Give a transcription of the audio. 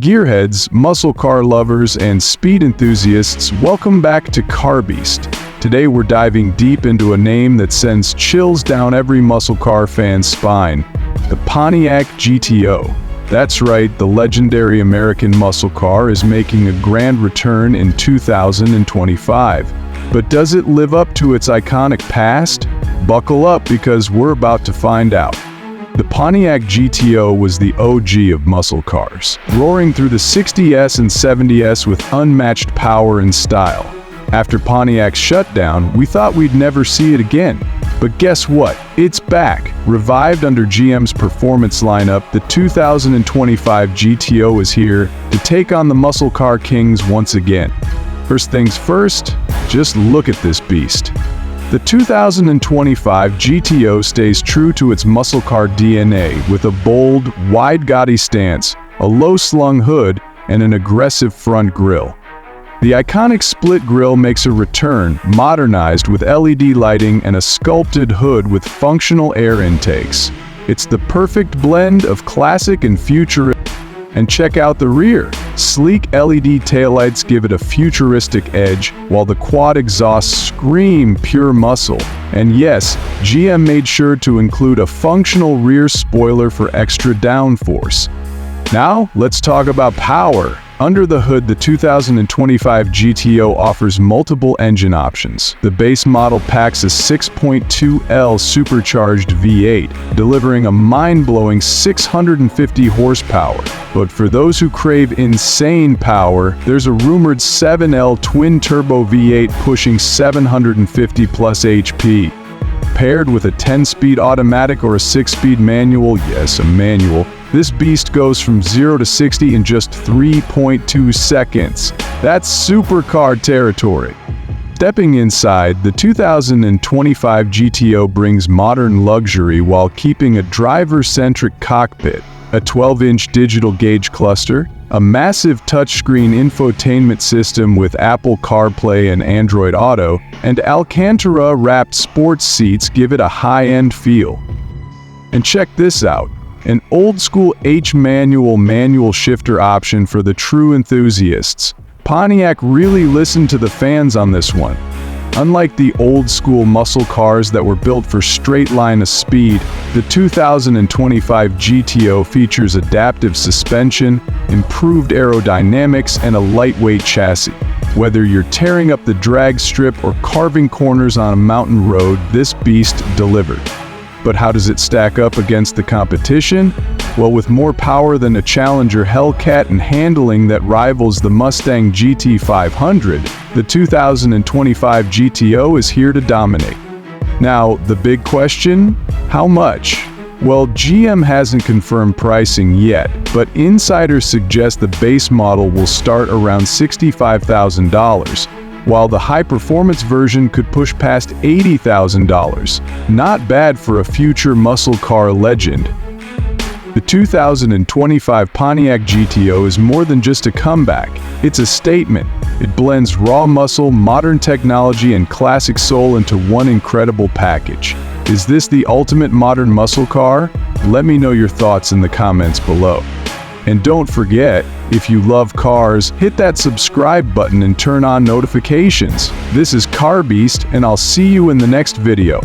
Gearheads, muscle car lovers, and speed enthusiasts, welcome back to CarBeast. Today we're diving deep into a name that sends chills down every muscle car fan's spine, the Pontiac GTO. That's right, the legendary American muscle car is making a grand return in 2025. But does it live up to its iconic past? Buckle up because we're about to find out. The Pontiac GTO was the OG of muscle cars, roaring through the 60s and 70s with unmatched power and style. After Pontiac's shutdown, we thought we'd never see it again. But guess what? It's back. Revived under GM's performance lineup, the 2025 GTO is here to take on the muscle car kings once again. First things first, just look at this beast. The 2025 GTO stays true to its muscle car DNA with a bold, wide gaudy stance, a low-slung hood, and an aggressive front grille. The iconic split grille makes a return, modernized with LED lighting and a sculpted hood with functional air intakes. It's the perfect blend of classic and futuristic. And check out the rear. Sleek LED taillights give it a futuristic edge, while the quad exhausts scream pure muscle. And yes, GM made sure to include a functional rear spoiler for extra downforce. Now, let's talk about power. Under the hood, the 2025 GTO offers multiple engine options. The base model packs a 6.2L supercharged V8, delivering a mind-blowing 650 horsepower. But for those who crave insane power, there's a rumored 7L twin-turbo V8 pushing 750 plus HP. Paired with a 10-speed automatic or a 6-speed manual, yes, a manual, this beast goes from 0 to 60 in just 3.2 seconds. That's supercar territory. Stepping inside, the 2025 GTO brings modern luxury while keeping a driver-centric cockpit, a 12-inch digital gauge cluster, a massive touchscreen infotainment system with Apple CarPlay and Android Auto, and Alcantara-wrapped sports seats give it a high-end feel. And check this out. An old-school manual shifter option for the true enthusiasts. Pontiac really listened to the fans on this one. Unlike the old-school muscle cars that were built for straight line of speed, the 2025 GTO features adaptive suspension, improved aerodynamics, and a lightweight chassis. Whether you're tearing up the drag strip or carving corners on a mountain road, this beast delivered. But how does it stack up against the competition? Well, with more power than a Challenger Hellcat and handling that rivals the Mustang GT500, the 2025 GTO is here to dominate. Now, the big question? How much? Well, GM hasn't confirmed pricing yet, but insiders suggest the base model will start around $65,000. While the high-performance version could push past $80,000. Not bad for a future muscle car legend. The 2025 Pontiac GTO is more than just a comeback. It's a statement. It blends raw muscle, modern technology, and classic soul into one incredible package. Is this the ultimate modern muscle car? Let me know your thoughts in the comments below. And don't forget, if you love cars, hit that subscribe button and turn on notifications. This is CarBeast, and I'll see you in the next video.